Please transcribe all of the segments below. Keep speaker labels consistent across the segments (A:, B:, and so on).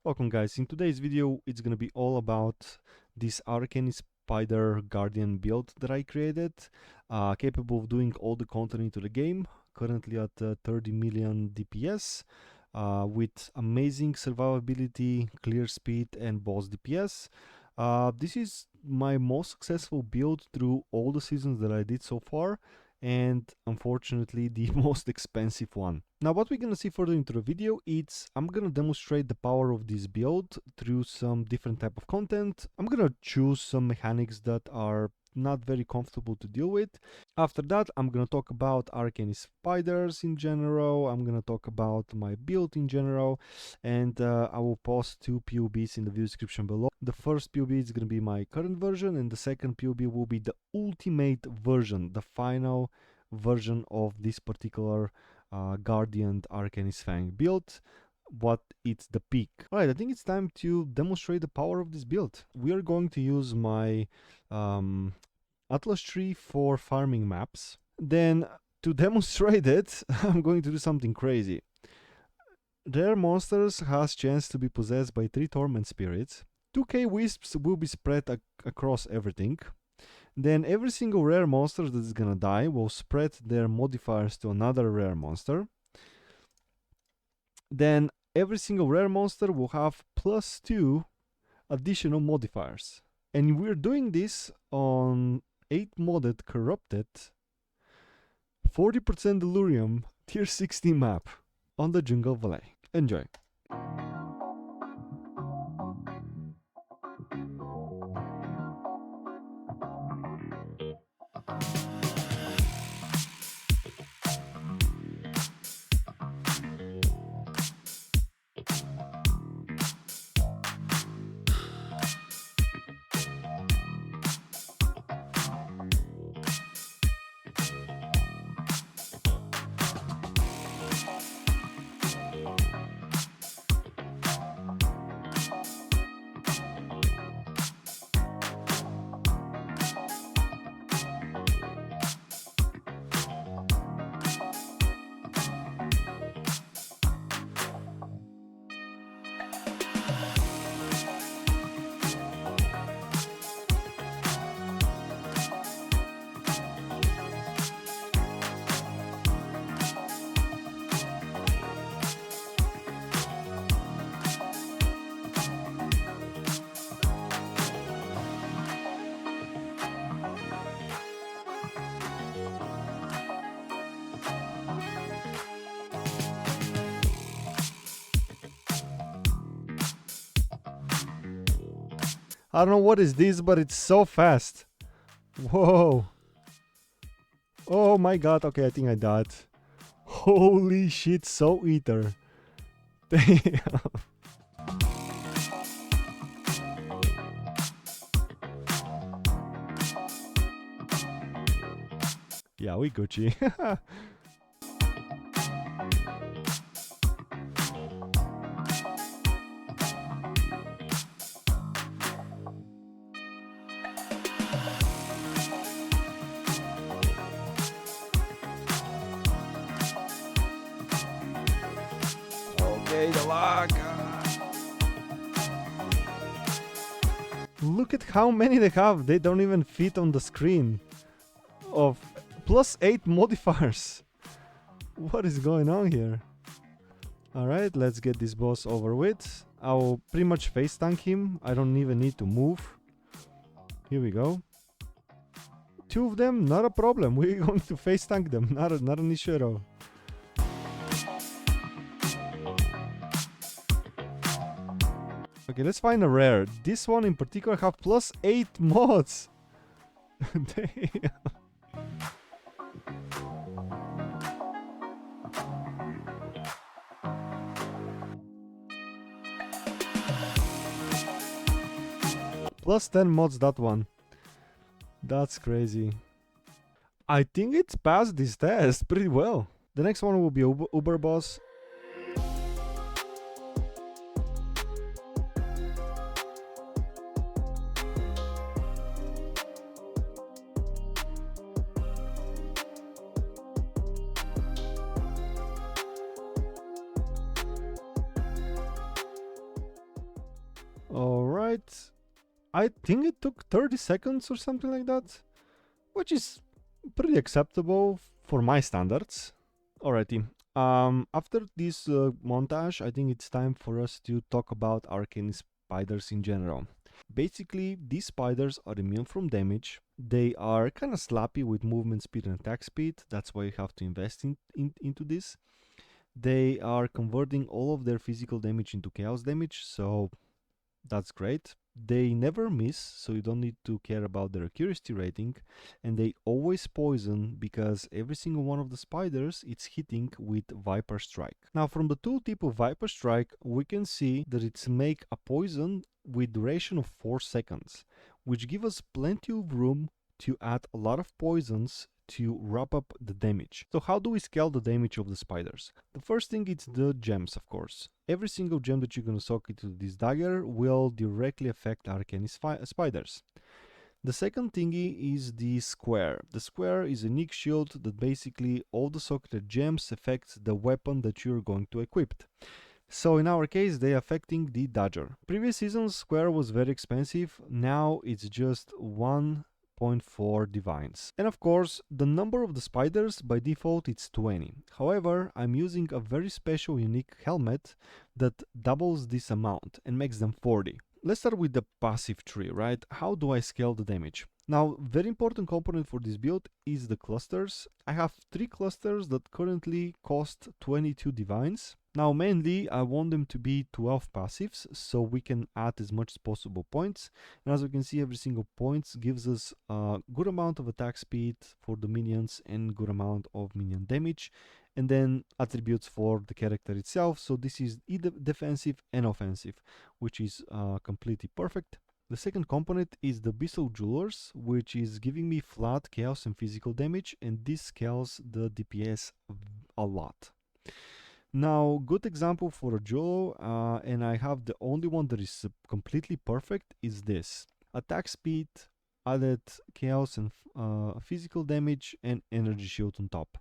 A: Welcome guys, in today's video it's gonna be all about this Arakaali Spider Guardian build that I created, capable of doing all the content into the game, currently at 30 million DPS, with amazing survivability, clear speed and boss DPS. This is my most successful build through all the seasons that I did so far, and unfortunately the most expensive one. Now what we're gonna see further into the video, I'm gonna demonstrate the power of this build through some different type of content. I'm gonna choose some mechanics that are not very comfortable to deal with. After that, I'm gonna talk about Arakaali spiders in general. I'm gonna talk about my build in general, and I will post two POBs in the video description below. The first POB is gonna be my current version, and the second POB will be the ultimate version, the final version of this particular Guardian Arakaali Fang build. What it's the peak. Alright, I think it's time to demonstrate the power of this build. We are going to use my Atlas tree for farming maps. Then to demonstrate it, I'm going to do something crazy. Rare monsters has chance to be possessed by 3 torment spirits. 2k wisps will be spread across everything. Then every single rare monster that is gonna die will spread their modifiers to another rare monster. Then every single rare monster will have +2 additional modifiers. And we're doing this on 8 modded corrupted 40% delirium tier 16 map on the Jungle Valley. Enjoy. I don't know what is this, but it's so fast. Whoa. Oh my god, okay, I think I died. Holy shit, Soul Eater. Damn. Yeah, we Gucci. Okay, the lag. Look at how many they have. They don't even fit on the screen. Of +8 modifiers. What is going on here? Alright, let's get this boss over with. I'll pretty much face tank him. I don't even need to move. Here we go. 2 of them, not a problem. We're going to face tank them. Not an issue at all. Okay, let's find a rare. This one in particular have +8 mods. Damn. +10 mods, that one. That's crazy. I think it's passed this test pretty well. The next one will be Uber Boss. Alright, I think it took 30 seconds or something like that, which is pretty acceptable for my standards. Alrighty, after this montage, I think it's time for us to talk about arcane spiders in general. Basically, these spiders are immune from damage. They are kind of slappy with movement speed and attack speed, that's why you have to invest into this. They are converting all of their physical damage into chaos damage, so that's great. They never miss, so you don't need to care about their accuracy rating, and they always poison because every single one of the spiders it's hitting with Viper Strike. Now from the tooltip of Viper Strike, we can see that it's make a poison with duration of 4 seconds, which give us plenty of room to add a lot of poisons to wrap up the damage. So how do we scale the damage of the spiders? The first thing is the gems, of course. Every single gem that you're gonna soak into this dagger will directly affect arcane spiders. The second thingy is the square. The square is a unique shield that basically all the socketed gems affects the weapon that you're going to equip. So in our case, they affecting the dagger. Previous season's square was very expensive, now it's just 1.4 divines. And of course, the number of the spiders by default it's 20. However, I'm using a very special unique helmet that doubles this amount and makes them 40. Let's start with the passive tree, right? How do I scale the damage? Now, very important component for this build is the clusters. I have 3 clusters that currently cost 22 divines. Now, mainly, I want them to be 12 passives, so we can add as much as possible points. And as you can see, every single point gives us a good amount of attack speed for the minions and good amount of minion damage. And then attributes for the character itself. So this is either defensive and offensive, which is completely perfect. The second component is the Bissell Jewelers, which is giving me flat chaos and physical damage, and this scales the DPS a lot. Now, good example for a jewel, and I have the only one that is completely perfect, is this. Attack speed, added chaos and physical damage, and energy shield on top.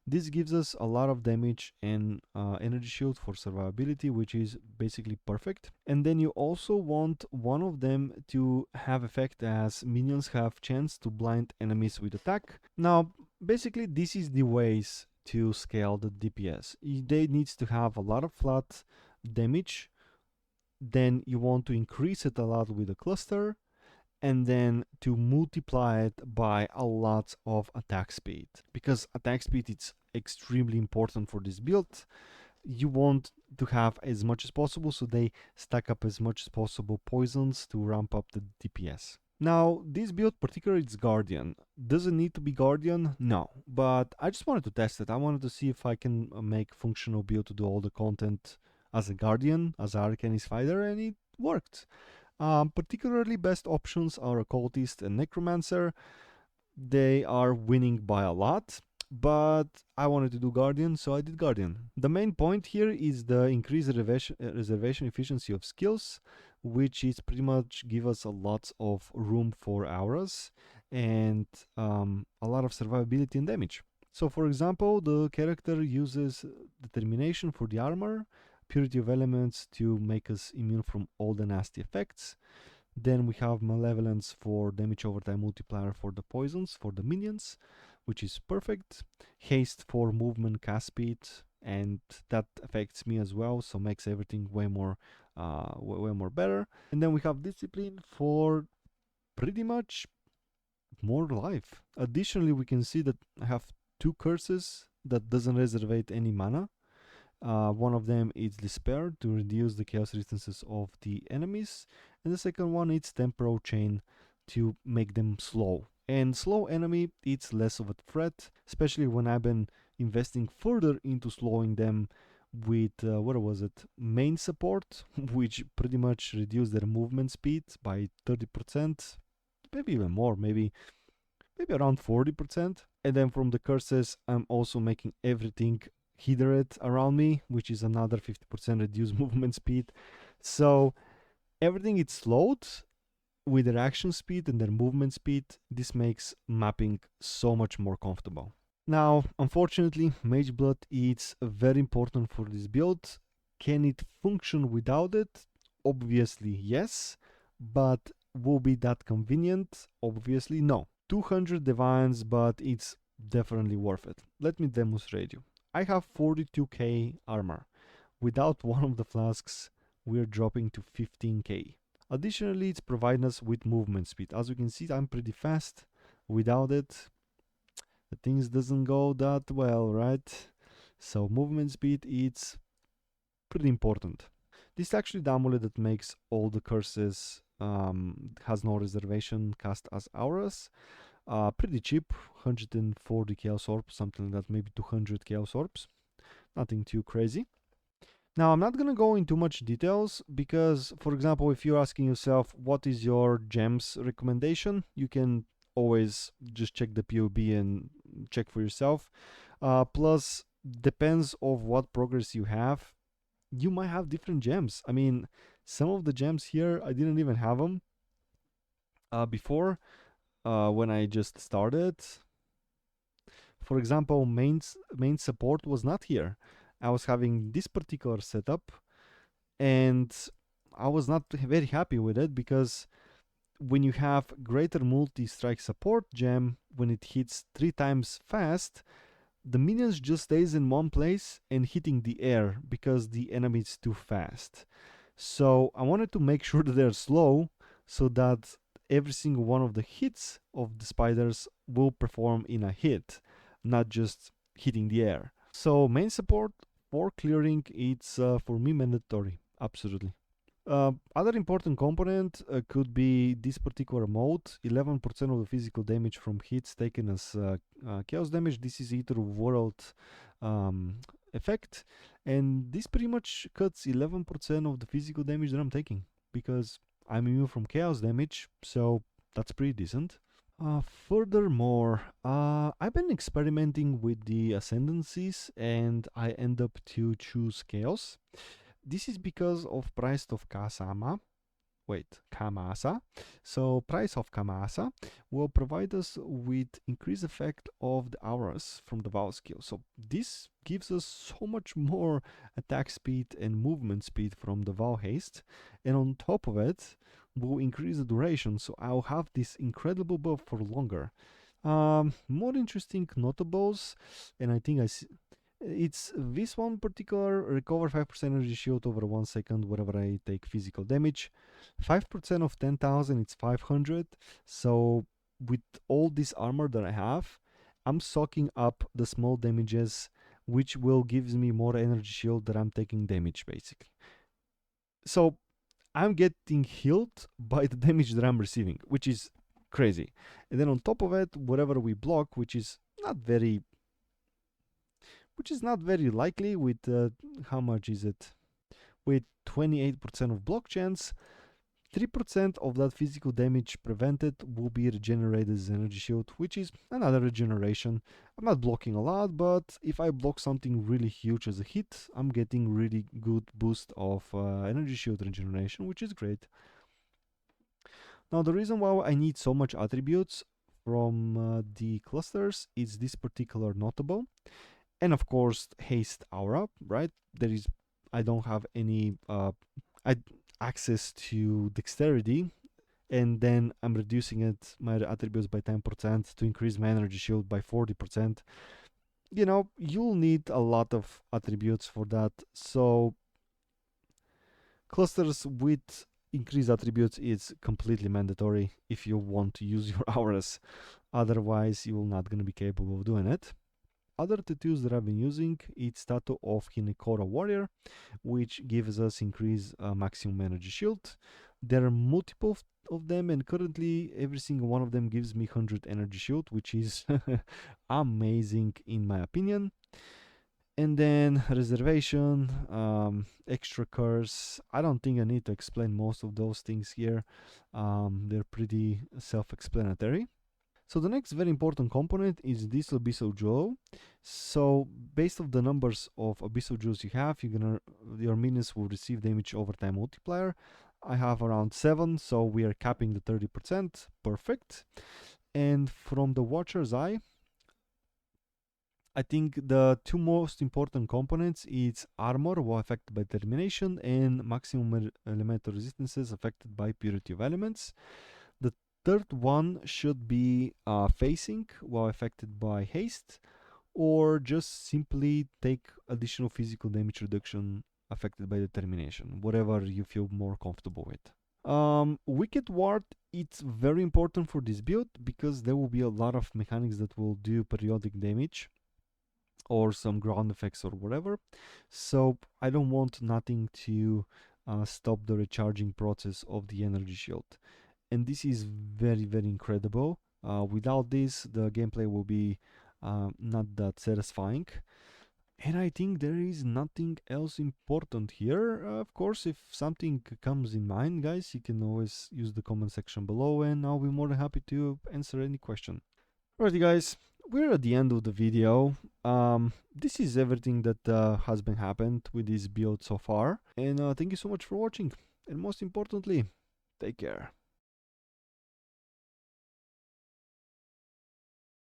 A: This gives us a lot of damage and energy shield for survivability, which is basically perfect. And then you also want one of them to have effect as minions have chance to blind enemies with attack. Now, basically this is the ways to scale the DPS. They needs to have a lot of flat damage, then you want to increase it a lot with a cluster, and then to multiply it by a lot of attack speed, because attack speed is extremely important for this build. You want to have as much as possible, so they stack up as much as possible poisons to ramp up the DPS. Now, this build particularly is Guardian. Does it need to be Guardian? No, but I just wanted to test it. I wanted to see if I can make functional build to do all the content as a Guardian, as an Arcane Fighter, and it worked. Particularly best options are Occultist and Necromancer. They are winning by a lot, but I wanted to do Guardian, so I did Guardian. The main point here is the increased reservation efficiency of skills, which is pretty much give us a lot of room for auras and a lot of survivability and damage. So for example, the character uses Determination for the armor, Purity of Elements to make us immune from all the nasty effects. Then we have Malevolence for damage over time multiplier for the poisons for the minions, which is perfect. Haste for movement cast speed, and that affects me as well, so makes everything way more better. And then we have Discipline for pretty much more life. Additionally, we can see that I have 2 curses that doesn't reserve any mana. One of them is Despair to reduce the chaos resistances of the enemies, and the second one is Temporal Chain to make them slow. And slow enemy, it's less of a threat, especially when I've been investing further into slowing them with, main support, which pretty much reduced their movement speed by 30%, maybe even more, maybe around 40%. And then from the curses, I'm also making everything hindered around me, which is another 50% reduced movement speed. So everything is slowed with their action speed and their movement speed. This makes mapping so much more comfortable. Now, unfortunately, Mage Blood is very important for this build. Can it function without it? Obviously, yes, but will be that convenient? Obviously, no. 200 divines, but it's definitely worth it. Let me demonstrate you. I have 42k armor. Without one of the flasks, we're dropping to 15k. Additionally, it's providing us with movement speed. As you can see, I'm pretty fast. Without it, the things doesn't go that well, right? So movement speed, it's pretty important. This is actually the amulet that makes all the curses, has no reservation, cast as auras. Pretty cheap, 140 chaos orbs, something like that, maybe 200 chaos orbs. Nothing too crazy. Now, I'm not gonna go into much details because, for example, if you're asking yourself what is your gems recommendation, you can always just check the POB and check for yourself. Plus, depends of what progress you have. You might have different gems. I mean, some of the gems here I didn't even have them before when I just started. For example, main support was not here. I was having this particular setup and I was not very happy with it because when you have greater multi-strike support gem, when it hits 3 times fast, the minions just stays in one place and hitting the air because the enemy is too fast. So I wanted to make sure that they're slow so that every single one of the hits of the spiders will perform in a hit, not just hitting the air. So main support for clearing, it's for me mandatory, absolutely. Other important component could be this particular mode. 11% of the physical damage from hits taken as chaos damage. This is Ether World um, effect, and this pretty much cuts 11% of the physical damage that I'm taking because I'm immune from chaos damage, so that's pretty decent. Furthermore, I've been experimenting with the ascendancies and I end up to choose chaos. This is because of price of Kamasa. So price of Kamasa will provide us with increased effect of the auras from the Vow skill. So this gives us so much more attack speed and movement speed from the Vow haste. And on top of it, will increase the duration. So I'll have this incredible buff for longer. More interesting notables, and I think it's this one particular recover 5% energy shield over 1 second whenever I take physical damage. 5% of 10,000, it's 500. So with all this armor that I have, I'm soaking up the small damages, which will gives me more energy shield that I'm taking damage basically. So I'm getting healed by the damage that I'm receiving, which is crazy. And then on top of it, whatever we block, which is not very likely with how much is it? With 28% of block chance, 3% of that physical damage prevented will be regenerated as energy shield, which is another regeneration. I'm not blocking a lot, but if I block something really huge as a hit, I'm getting really good boost of energy shield regeneration, which is great. Now, the reason why I need so much attributes from the clusters is this particular notable. And of course, haste aura, right? I don't have any access to dexterity, and then I'm reducing my attributes by 10% to increase my energy shield by 40%. You know, you'll need a lot of attributes for that. So clusters with increased attributes is completely mandatory if you want to use your auras. Otherwise, you're not going to be capable of doing it. Other tattoos that I've been using, it's tattoo of Hinekora Warrior, which gives us increased maximum energy shield. There are multiple of them, and currently every single one of them gives me 100 energy shield, which is amazing in my opinion. And then reservation, extra curse. I don't think I need to explain most of those things here. They're pretty self-explanatory. So the next very important component is this abyssal jewel. So based on the numbers of abyssal jewels you have, your minions will receive damage over time multiplier. I have around 7, so we are capping the 30%. Perfect. And from the Watcher's Eye, I think the two most important components is armor, while affected by termination, and maximum elemental resistances affected by purity of elements. The third one should be facing, while affected by haste, or just simply take additional physical damage reduction affected by determination, whatever you feel more comfortable with. Wicked Ward, it's very important for this build because there will be a lot of mechanics that will do periodic damage or some ground effects or whatever. So I don't want nothing to stop the recharging process of the energy shield. And this is very, very incredible. Without this, the gameplay will be not that satisfying. And I think there is nothing else important here. Of course, if something comes in mind, guys, you can always use the comment section below and I'll be more than happy to answer any question. Alrighty, guys, we're at the end of the video. This is everything that has been happened with this build so far. And thank you so much for watching. And most importantly, take care.